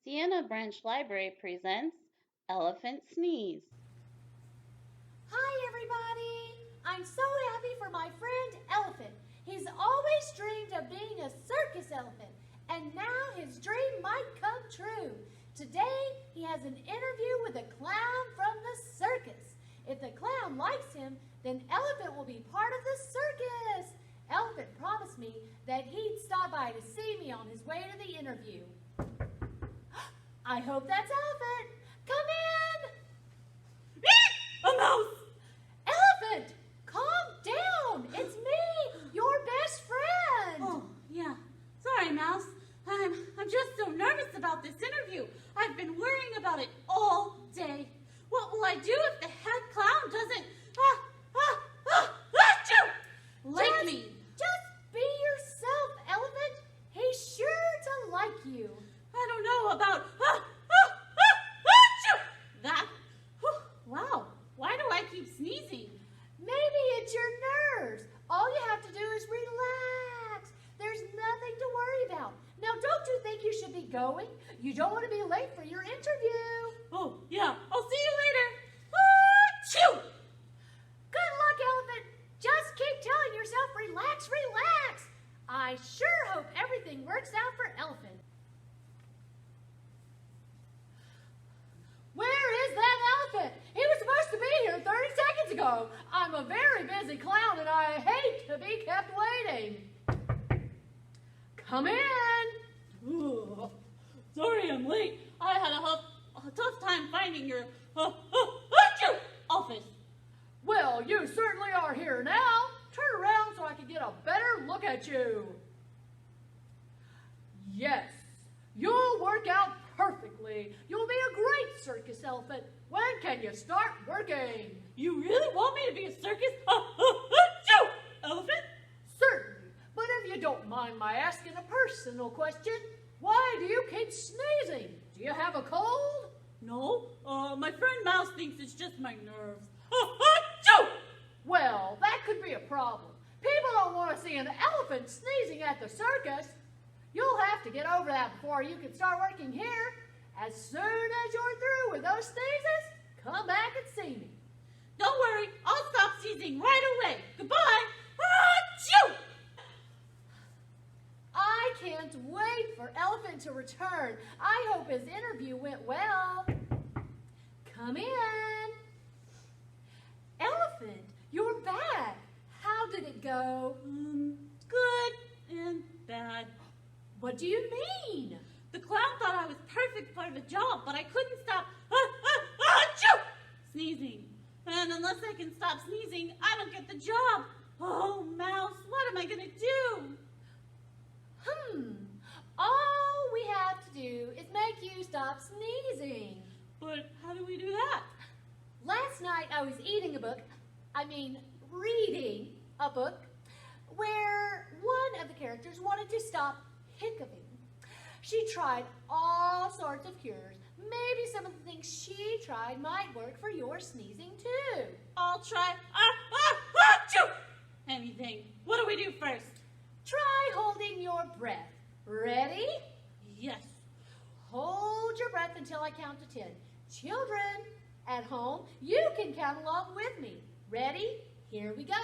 Sienna Branch Library presents Elephant Sneeze. Hi, everybody! I'm so happy for my friend Elephant. He's always dreamed of being a circus elephant, and now his dream might come true. Today, he has an interview with a clown from the circus. If the clown likes him, then Elephant will be part of the circus. Elephant promised me that he'd stop by to see me on his way to the interview. I hope that's Elephant. Come in! A mouse! Elephant, calm down. It's me, your best friend. Oh, yeah. Sorry, Mouse. I'm just so nervous about this interview. I've been worrying about it all day. What will I do if the head clown doesn't like me? Just be yourself, Elephant. He's sure to like you. I don't know about that. Wow. Why do I keep sneezing? Maybe it's your nerves. All you have to do is relax. There's nothing to worry about. Now, don't you think you should be going? You don't want to be late for your interview. Oh, yeah. I'll see you later. Achoo! Good luck, Elephant. Just keep telling yourself, relax, relax. I sure hope everything works out for Elephant. Where is that elephant? He was supposed to be here 30 seconds ago. I'm a very busy clown and I hate to be kept waiting. Come in. Ugh. Sorry I'm late. I had a tough time finding your office. Well, you certainly are here now. Turn around so I can get a better look at you. Yes, you'll work out perfectly. You'll be a great circus elephant. When can you start working? You really want me to be a circus elephant? Certainly, but if you don't mind my asking a personal question, why do you keep sneezing? Do you have a cold? No, my friend Mouse thinks it's just my nerves. Well, that could be a problem. People don't want to see an elephant sneezing at the circus. You'll have to get over that before you can start working here. As soon as you're through with those sneezes, come back and see me. Don't worry, I'll stop sneezing right away. Goodbye. Achoo! I can't wait for Elephant to return. I hope his interview went well. Come in. Elephant, you're back. How did it go? Good and bad. What do you mean? The clown thought I was perfect for the job, but I couldn't stop achoo! Sneezing. And unless I can stop sneezing, I don't get the job. Oh, Mouse, what am I going to do? All we have to do is make you stop sneezing. But how do we do that? Last night I was reading a book where one of the characters wanted to stop hiccuping. She tried all sorts of cures. Maybe some of the things she tried might work for your sneezing too. I'll try achoo! Anything. What do we do first? Try holding your breath. Ready? Yes. Hold your breath until I count to 10. Children at home, you can count along with me. Ready? Here we go.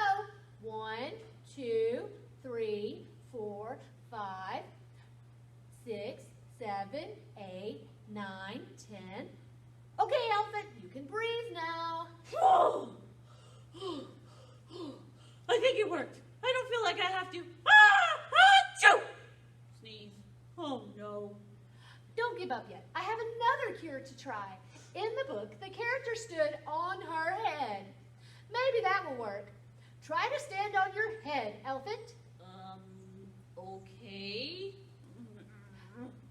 1, 2, 3, 4, 5, 6, 7, 8, 9, 10. Okay, Elephant, you can breathe now. I think it worked. I don't feel like I have to achoo! Sneeze. Oh, no. Don't give up yet. I have another cure to try. In the book, the character stood on her head. Maybe that will work. Try to stand on your head, Elephant. Okay.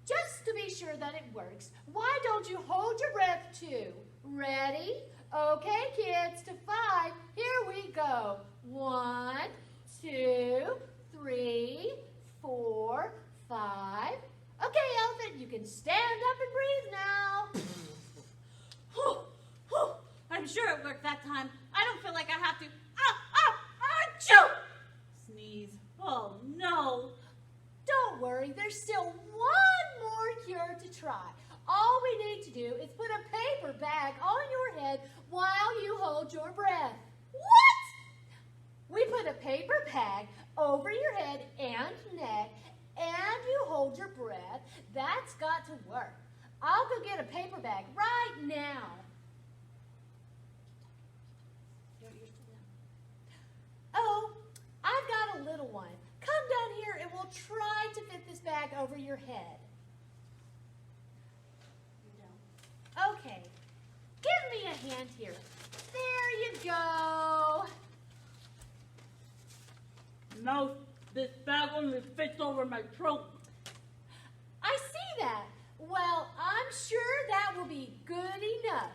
Just to be sure that it works, why don't you hold your breath too? Ready? Okay, kids, to 5. Here we go. 1, 2, 3, 4, 5. Okay, Elephant, you can stand up and breathe now. I'm sure it worked that time. I don't feel like I have to achoo! Sneeze. Oh, no. Don't worry, there's still one more cure to try. All we need to do is put a paper bag on your head while you hold your breath. What? We put a paper bag over your head and neck, and you hold your breath. That's got to work. I'll go get a paper bag right now. Oh, I've got a little one. Come down here and we'll try to fit this bag over your head. Okay, give me a hand here. There you go. No, this bag only fits over my trunk. I see that. Well, I'm sure that will be good enough.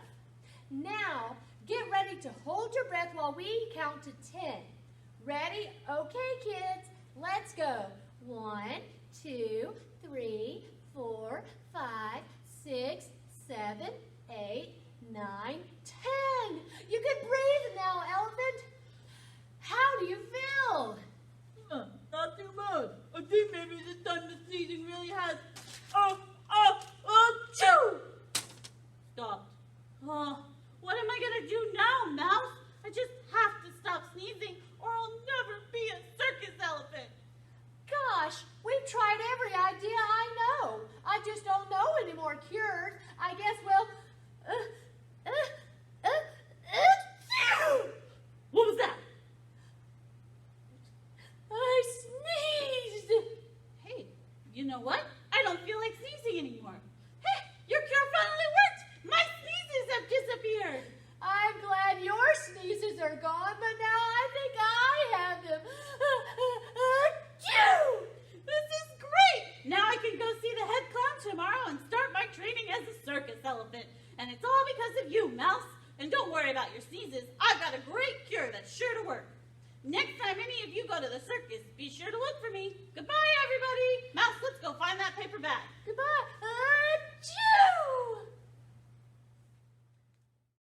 Now, get ready to hold your breath while we count to 10. Ready? Okay, kids, let's go. 1, 2, 3, 4, 5, 6, 7, 8, 9, 10. You can breathe now, Elephant. How do you feel? Not too bad. I think maybe this time the sneezing really has. Achoo! Stopped. What am I gonna do now, Mouse? I just have to stop sneezing or I'll never be a circus elephant. Gosh, we've tried every idea I know. I just don't know any more cures. I guess we'll... What was that? I sneezed. Hey, you know what? I don't feel like sneezing anymore. Hey, your cure finally worked! My sneezes have disappeared! I'm glad your sneezes are gone, but now I think I have them. Achoo! This is great! Now I can go see the head clown tomorrow and start my training as a circus elephant. And it's all because of you, Mouse. And don't worry about your sneezes. I've got a great cure that's sure to work. Next time any of you go to the circus, be sure to look for me. Goodbye, everybody. Mouse, let's go find that paper bag.